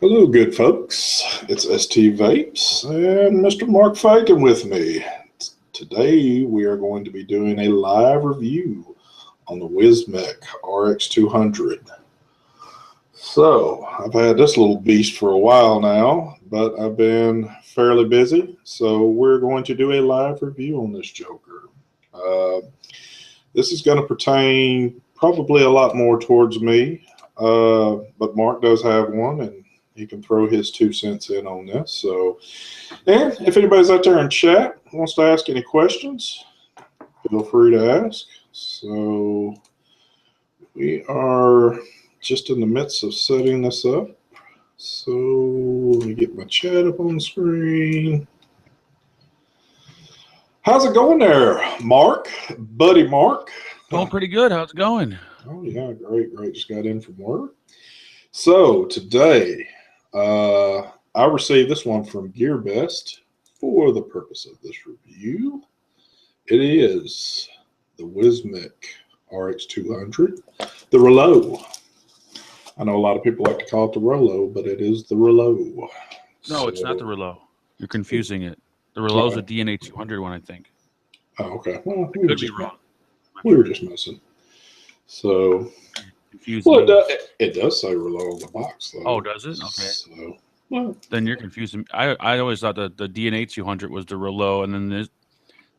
Hello, good folks. It's ST Vapes and Mr. Mark Fagan with me. Today we are going to be doing a live review on the Wismec RX200. So I've had this little beast for a while now, but I've been fairly busy. So we're going to do a live review on this joker. This is going to pertain probably a lot more towards me, but Mark does have one, and he can throw his 2 cents in on this. So, and if anybody's out there in chat wants to ask any questions, feel free to ask. So we are just in the midst of setting this up. So let me get my chat up on the screen. How's it going there, Mark? Buddy Mark? Going pretty good. How's it going? Oh, yeah, great. Just got in from work. So today, I received this one from Gearbest for the purpose of this review. It is the Wismec RX200, the Rolo. I know a lot of people like to call it the Rolo, but it is the Rolo. No, it's not the Rolo. You're confusing it. The Rolo's a DNA 200 one, I think. Oh, okay. Well, Could be wrong. We were just messing. So, confusing. Well, it does say Rolo on the box, though. Oh, does it? Okay. So, well, then you're confusing. I always thought that the DNA 200 was the Rolo, and then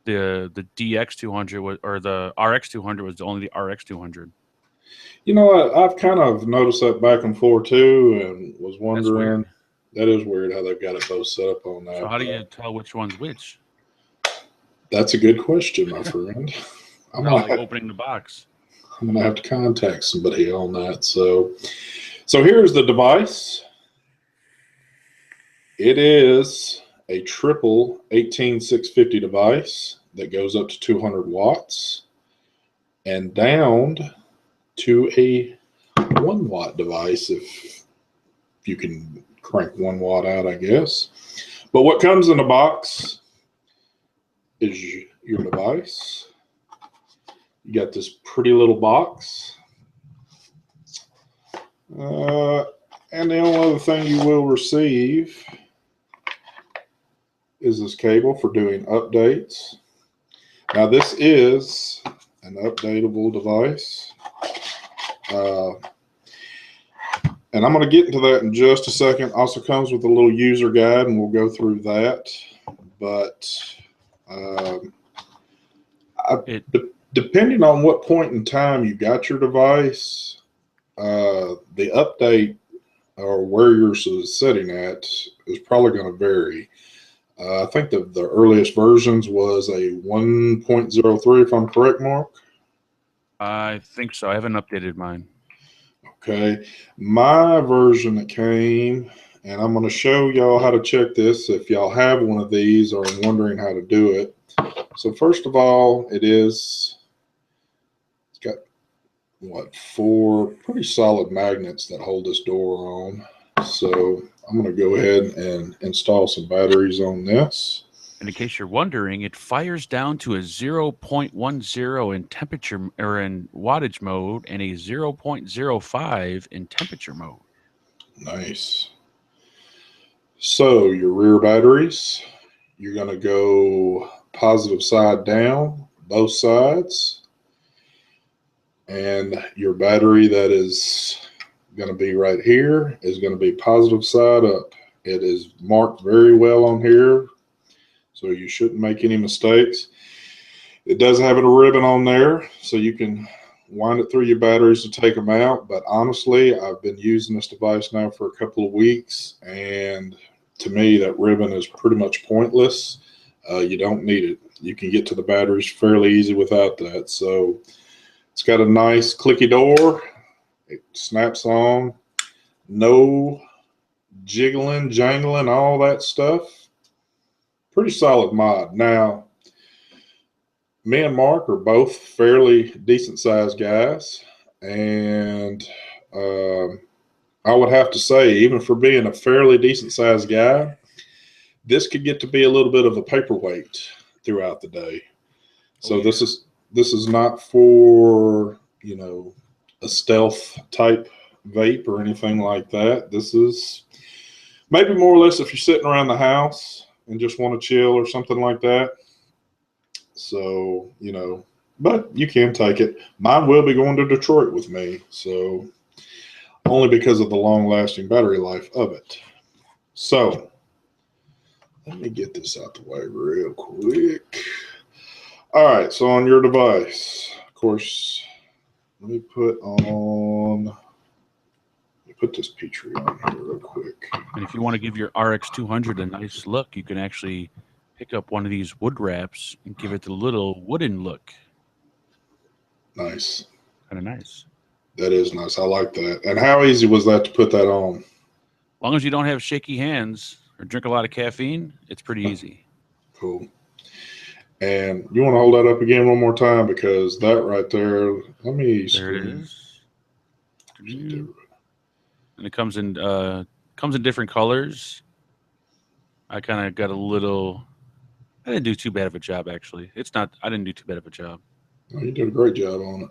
the DX 200 was, or the RX 200 was only the RX 200. You know what? I've kind of noticed that back and forth too, and was wondering. That is weird how they've got it both set up on that. So how do you tell which one's which? That's a good question, my friend. I'm not like opening the box. I'm gonna have to contact somebody on that. So here's the device. It is a triple 18650 device that goes up to 200 watts and downed to a 1 watt device if you can crank 1 watt out, I guess. But what comes in the box is your device. You got this pretty little box. And the only other thing you will receive is this cable for doing updates. Now this is an updatable device. And I'm going to get into that in just a second. Also comes with a little user guide, and we'll go through that. But depending on what point in time you got your device, the update or where you're setting at is probably going to vary. I think the earliest versions was a 1.03, if I'm correct, Mark? I think so. I haven't updated mine. Okay. My version that came, and I'm going to show y'all how to check this if y'all have one of these or are wondering how to do it. So first of all, it's got, what, 4 pretty solid magnets that hold this door on. So I'm going to go ahead and install some batteries on this. And in case you're wondering, it fires down to a 0.10 in temperature or in wattage mode and a 0.05 in temperature mode. Nice. So your rear batteries, you're going to go positive side down, both sides. And your battery that is going to be right here is going to be positive side up. It is marked very well on here, so you shouldn't make any mistakes. It does have a ribbon on there, so you can wind it through your batteries to take them out. But honestly, I've been using this device now for a couple of weeks, and to me, that ribbon is pretty much pointless. You don't need it. You can get to the batteries fairly easy without that. So it's got a nice clicky door. It snaps on. No jiggling, jangling, all that stuff. Pretty solid mod. Now, me and Mark are both fairly decent sized guys, and I would have to say, even for being a fairly decent sized guy, this could get to be a little bit of a paperweight throughout the day. So this is not for, you know, a stealth type vape or anything like that. This is maybe more or less if you're sitting around the house and just want to chill or something like that. So, you know, but you can take it. Mine will be going to Detroit with me, so only because of the long-lasting battery life of it. So, let me get this out the way real quick. All right, so on your device, of course, let me put this Petri on here real quick. And if you want to give your RX200 a nice look, you can actually pick up one of these wood wraps and give it the little wooden look. Nice. Kind of nice. That is nice. I like that. And how easy was that to put that on? As long as you don't have shaky hands or drink a lot of caffeine, it's pretty easy. Cool. And you want to hold that up again one more time, because that right there, let me There it is. And it comes in different colors. I kind of got a little. I didn't do too bad of a job, actually. I didn't do too bad of a job. Oh, you did a great job on it.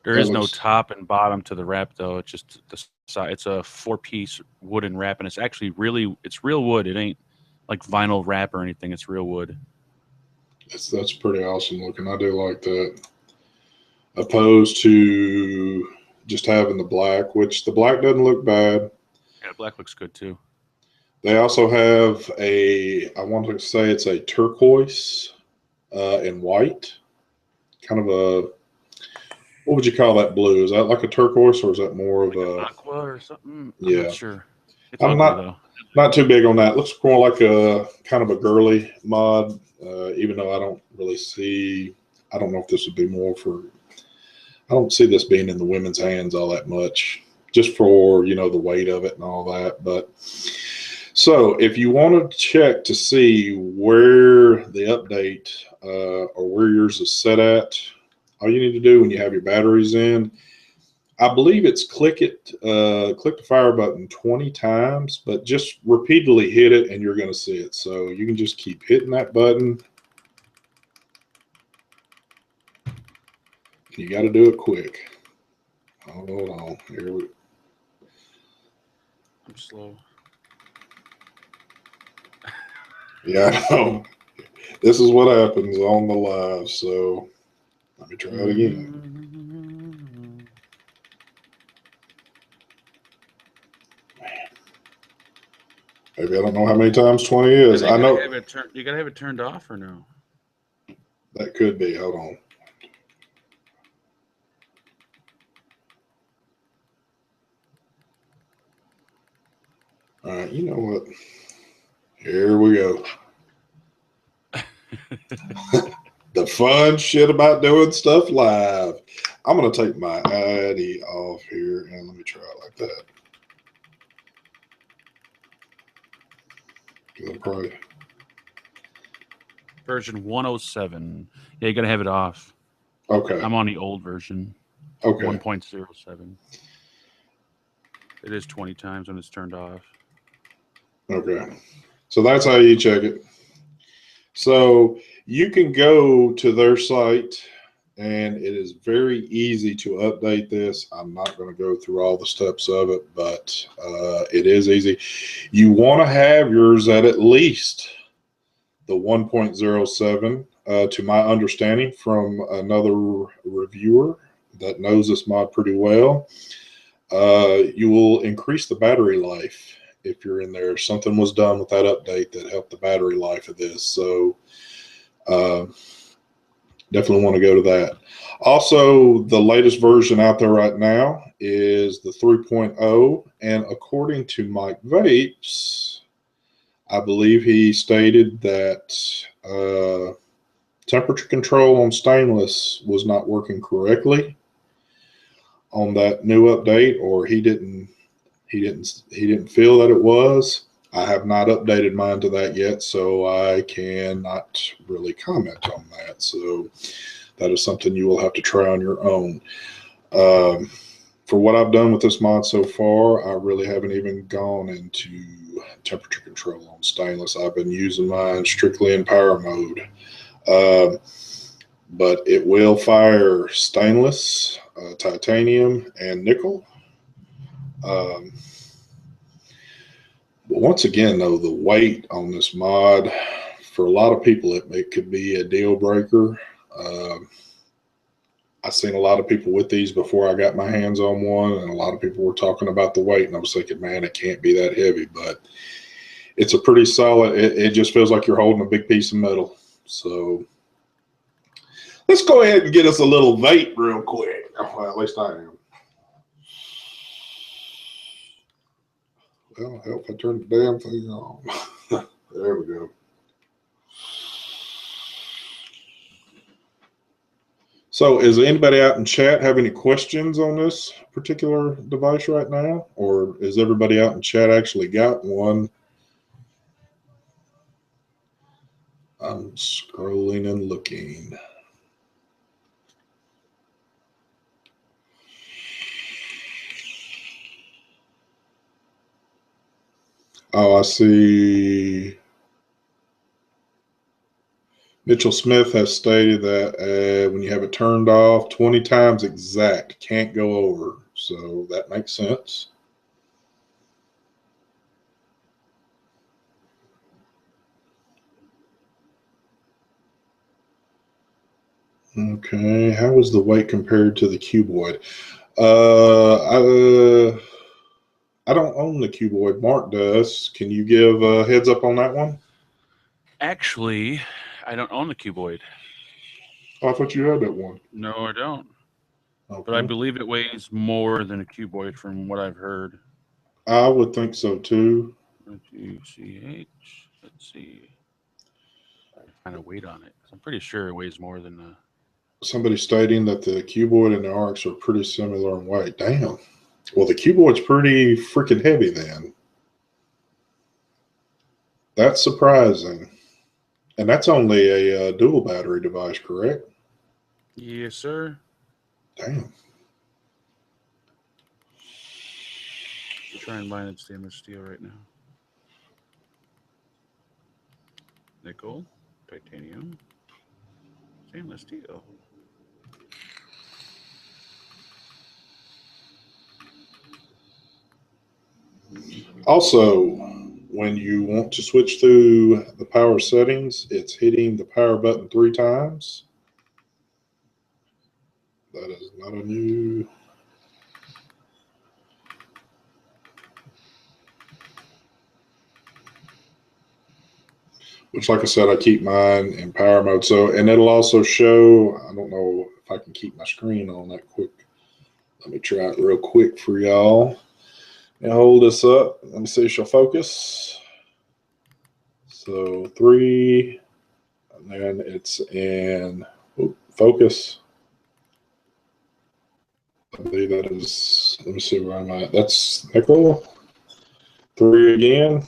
There is no top and bottom to the wrap, though. It's just the side. It's a 4-piece wooden wrap, and it's actually it's real wood. It ain't like vinyl wrap or anything. It's real wood. That's pretty awesome looking. I do like that. Opposed to just having the black, which the black doesn't look bad. Yeah, black looks good too. They also have I want to say it's a turquoise and white. Kind of a, what would you call that blue? Is that like a turquoise, or is that more of an aqua or something? Yeah. I'm not sure. It's I'm ugly, not too big on that. It looks more like a kind of a girly mod, even though I don't really see, I don't know if this would be more for, I don't see this being in the women's hands all that much, just for, you know, the weight of it and all that. But so if you want to check to see where the update or where yours is set at, all you need to do when you have your batteries in, I believe it's click the fire button 20 times, but just repeatedly hit it and you're going to see it. So you can just keep hitting that button. You got to do it quick. Hold on. Here we go. I'm slow. Yeah, I know. This is what happens on the live. So let me try it again. Maybe I don't know how many times 20 is. I know. You gotta have it turned off or no? That could be. Hold on. All right. You know what? Here we go. The fun shit about doing stuff live. I'm going to take my ID off here and let me try it like that. Probably. Version 107. Yeah, you got to have it off. Okay. I'm on the old version. Okay. 1.07. It is 20 times when it's turned off. Okay. So that's how you check it. So you can go to their site, and it is very easy to update this. I'm not going to go through all the steps of it, but it is easy. You want to have yours at least the 1.07, to my understanding from another reviewer that knows this mod pretty well. You will increase the battery life if you're in there. Something was done with that update that helped the battery life of this. So definitely want to go to that. Also, the latest version out there right now is the 3.0. And according to Mike Vapes, I believe he stated that temperature control on stainless was not working correctly on that new update, or he didn't feel that it was. I have not updated mine to that yet, so I cannot really comment on that. So that is something you will have to try on your own. For what I've done with this mod so far, I really haven't even gone into temperature control on stainless. I've been using mine strictly in power mode. But it will fire stainless, titanium, and nickel. But once again, though, the weight on this mod, for a lot of people, it could be a deal breaker. I've seen a lot of people with these before I got my hands on one, and a lot of people were talking about the weight, and I was thinking, man, it can't be that heavy, but it's a pretty solid, it just feels like you're holding a big piece of metal. So let's go ahead and get us a little vape real quick. Well, at least I am. Well, hell, if I turn the damn thing on. There we go. So is anybody out in chat have any questions on this particular device right now? Or is everybody out in chat actually got one? I'm scrolling and looking. Oh, I see. Mitchell Smith has stated that when you have it turned off 20 times exact, can't go over. So that makes sense. Okay, how is the weight compared to the cuboid? I don't own the cuboid. Mark does. Can you give a heads up on that one? Actually, I don't own the cuboid. Oh, I thought you had that one. No, I don't. Okay. But I believe it weighs more than a cuboid from what I've heard. I would think so too. E-cig. Let's see. I find a weight on it. I'm pretty sure it weighs more than the. Somebody stating that the cuboid and the RX are pretty similar in weight. Damn. Well, the cuboid's pretty freaking heavy then. That's surprising. And that's only a dual battery device, correct? Yes, sir. Damn. I'm trying to find stainless steel right now. Nickel, titanium, stainless steel. Also, when you want to switch through the power settings, it's hitting the power button 3 times. That is not a new. Which, like I said, I keep mine in power mode. So, and it'll also show, I don't know if I can keep my screen on that quick. Let me try it real quick for y'all. And hold this up. Let me see if she'll focus. So 3, and then it's in focus. I believe that is, let me see where I'm at. That's nickel. 3 again.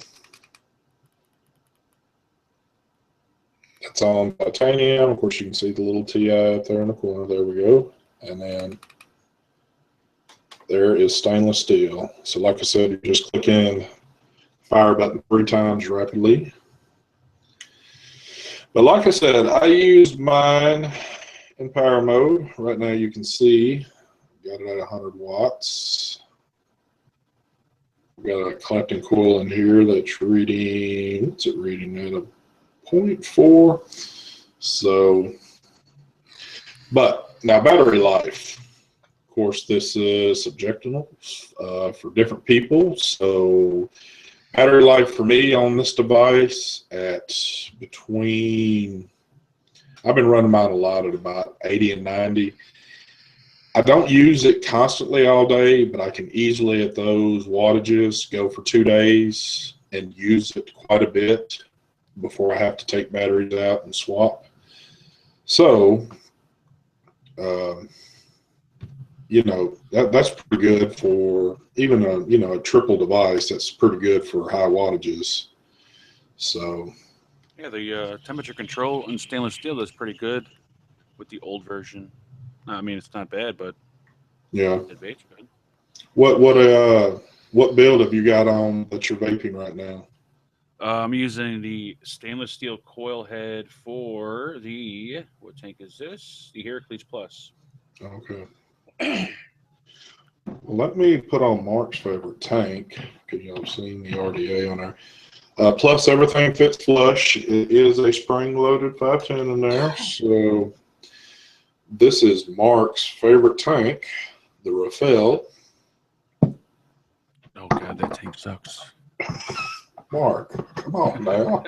That's on titanium. Of course, you can see the little TI up there in the corner. There we go. And then there is stainless steel. So like I said, you just click in fire button 3 times rapidly. But like I said, I used mine in power mode. Right now you can see, got it at 100 watts. We've got a collecting coil in here that's reading, what's it reading at a 0.4. So, but now battery life. Of course, this is subjective for different people. So battery life for me on this device at between, I've been running mine a lot at about 80 and 90. I don't use it constantly all day, but I can easily at those wattages go for 2 days and use it quite a bit before I have to take batteries out and swap. So, you know, that's pretty good for even a triple device. That's pretty good for high wattages. So yeah, the temperature control in stainless steel is pretty good with the old version. I mean, it's not bad, but yeah. it vapes good. What build have you got on that you're vaping right now? I'm using the stainless steel coil head for the, what tank is this? The Heracles Plus. Okay. Let me put on Mark's favorite tank, because y'all have seen the RDA on there. Plus, everything fits flush. It is a spring-loaded 510 in there. So this is Mark's favorite tank, the Rafael. Oh God, that tank sucks. Mark, come on now.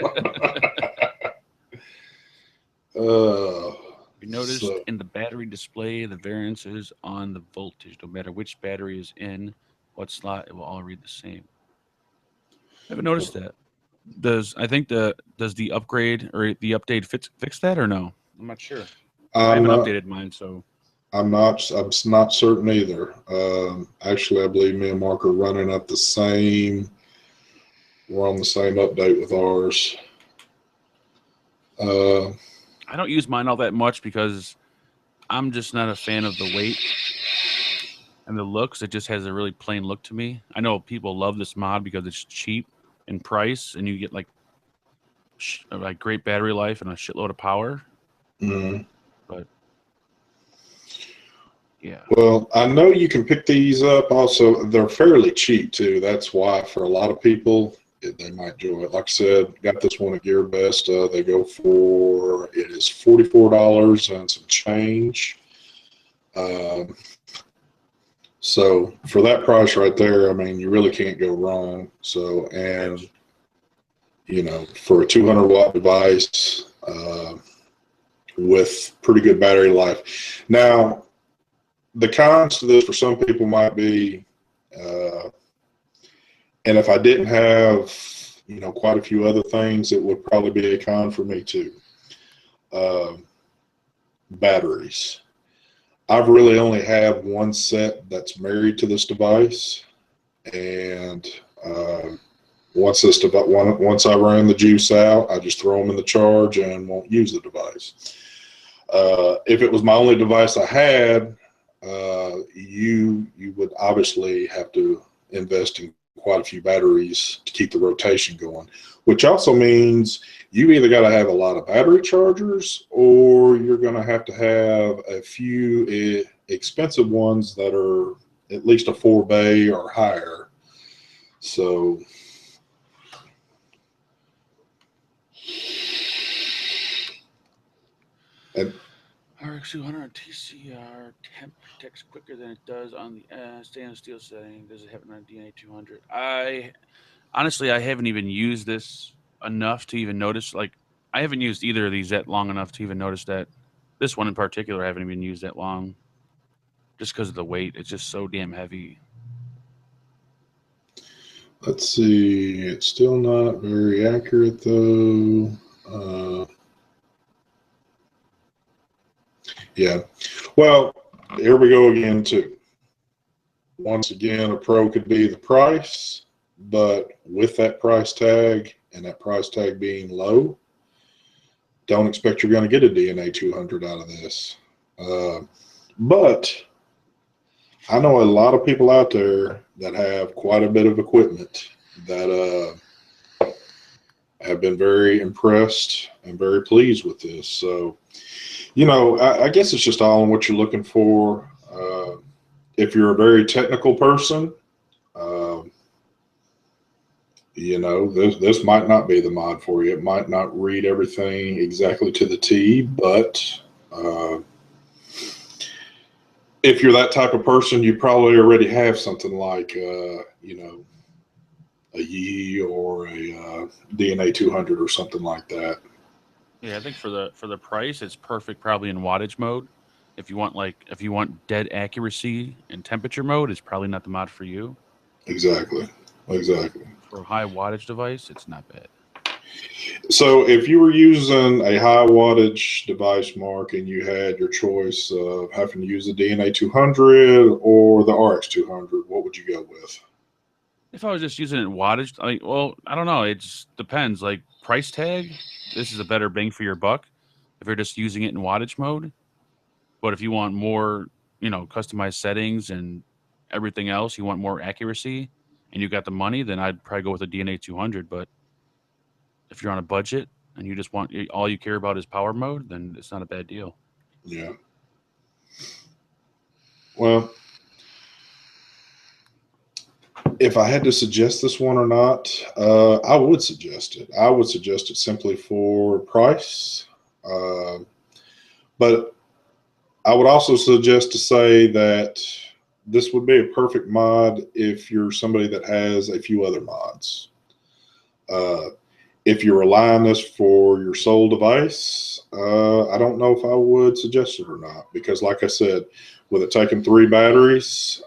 We noticed in the battery display the variances on the voltage. No matter which battery is in what slot, it will all read the same. I haven't noticed that. Does the upgrade or the update fix that or no? I'm not sure. I haven't updated mine, so I'm not certain either. Actually, I believe me and Mark are running up the same. We're on the same update with ours. I don't use mine all that much because I'm just not a fan of the weight and the looks. It just has a really plain look to me. I know people love this mod because it's cheap in price and you get like great battery life and a shitload of power. But yeah. Well, I know you can pick these up. Also, they're fairly cheap too. That's why for a lot of people, they might enjoy it. Like I said, got this one at Gearbest. They go for, it is $44 and some change. So for that price right there, I mean, you really can't go wrong. So, and you know, for a 200-watt device with pretty good battery life. Now, the cons to this for some people might be, and if I didn't have, you know, quite a few other things, it would probably be a con for me too. Batteries. I've really only have one set that's married to this device, and once I ran the juice out, I just throw them in the charge and won't use the device. If it was my only device I had, you would obviously have to invest in quite a few batteries to keep the rotation going, which also means you either got to have a lot of battery chargers or you're going to have a few expensive ones that are at least a 4-bay or higher. So and RX200 TCR temp protects quicker than it does on the stainless steel setting. Does it have it on DNA 200? I haven't even used this enough to even notice. Like, I haven't used either of these that long enough to even notice that. This one in particular, I haven't even used that long, just because of the weight. It's just so damn heavy. Let's see. It's still not very accurate though. Yeah. Well, here we go again too. Once again, a pro could be the price, but with that price tag and that price tag being low, don't expect you're going to get a DNA 200 out of this. But I know a lot of people out there that have quite a bit of equipment that have been very impressed and very pleased with this. So, you know, I guess it's just all in what you're looking for. If you're a very technical person, you know, this might not be the mod for you. It might not read everything exactly to the T, but if you're that type of person, you probably already have something like, you know, a Yi or a DNA 200 or something like that. Yeah, I think for the price, it's perfect probably in wattage mode. If you want dead accuracy in temperature mode, it's probably not the mod for you. Exactly. For a high wattage device, it's not bad. So if you were using a high wattage device, Mark, and you had your choice of having to use the DNA 200 or the RX200, what would you go with? If I was just using it in wattage, I don't know. It just depends. Like, price tag, this is a better bang for your buck if you're just using it in wattage mode. But if you want more, you know, customized settings and everything else, you want more accuracy, and you got the money, then I'd probably go with a DNA 200. But if you're on a budget and you just want all you care about is power mode, then it's not a bad deal. Yeah. Well, If I had to suggest this one or not, I would suggest it. I would suggest it simply for price. But I would also suggest to say that this would be a perfect mod if you're somebody that has a few other mods. If you rely on this for your sole device, I don't know if I would suggest it or not, because like I said, with it taking 3 batteries,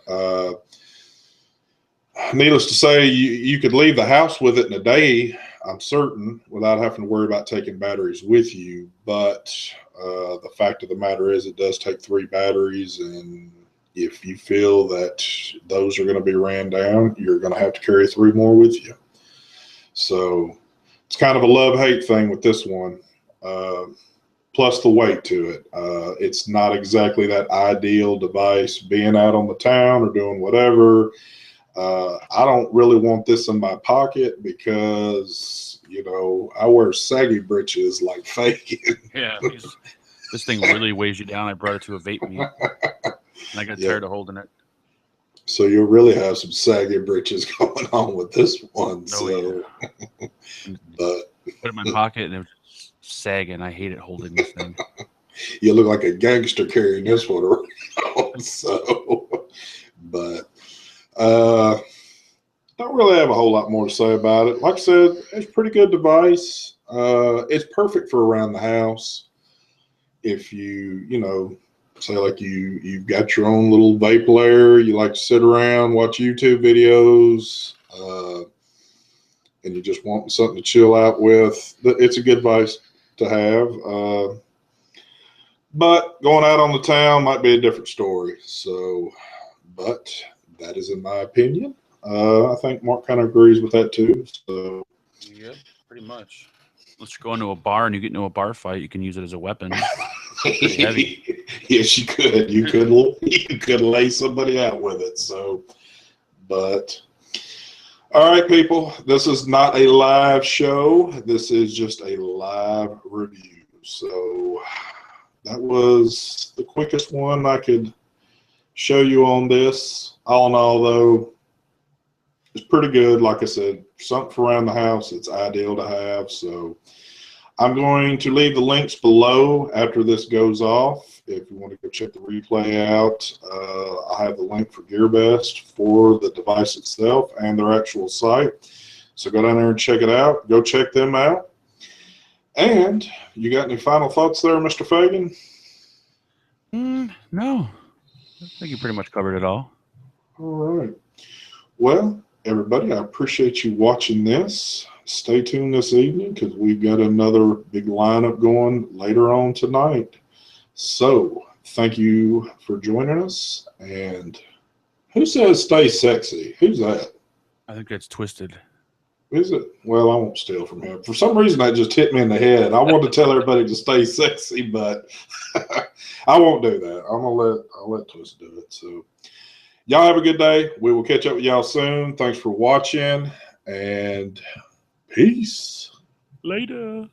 needless to say, you could leave the house with it in a day, I'm certain, without having to worry about taking batteries with you. But the fact of the matter is it does take 3 batteries, and if you feel that those are going to be ran down, you're going to have to carry 3 more with you. So it's kind of a love-hate thing with this one, plus the weight to it. It's not exactly that ideal device being out on the town or doing whatever. I don't really want this in my pocket because, you know, I wear saggy britches like Fagan. Yeah, this thing really weighs you down. I brought it to a vape meet, and I got tired of holding it. So you'll really have some saggy britches going on with this one. So, but put it in my pocket and it was sagging. I hate it holding this thing. You look like a gangster carrying this one around. So, but don't really have a whole lot more to say about it. Like I said, it's a pretty good device. It's perfect for around the house. If you know, say like you've got your own little vape lair, you like to sit around, watch YouTube videos, and you just want something to chill out with, it's a good device to have. But going out on the town might be a different story. So, but that is in my opinion. I think Mark kind of agrees with that too. So, yep, pretty much. Unless you go into a bar and you get into a bar fight, you can use it as a weapon. Heavy. Yes, you could. You could lay somebody out with it. So, but all right, people. This is not a live show. This is just a live review. So that was the quickest one I could show you on this. All in all, though, it's pretty good. Like I said, something for around the house, it's ideal to have. So I'm going to leave the links below after this goes off. If you want to go check the replay out, I have the link for Gearbest for the device itself and their actual site. So go down there and check it out. Go check them out. And you got any final thoughts there, Mr. Fagan? No. I think you pretty much covered it all. All right. Well, everybody, I appreciate you watching this. Stay tuned this evening because we've got another big lineup going later on tonight. So thank you for joining us. And who says stay sexy? Who's that? I think that's Twisted. Is it? Well, I won't steal from him. For some reason, that just hit me in the head. I want to tell everybody to stay sexy, but I won't do that. I'll let Twisted do it. So y'all have a good day. We will catch up with y'all soon. Thanks for watching, and peace. Later.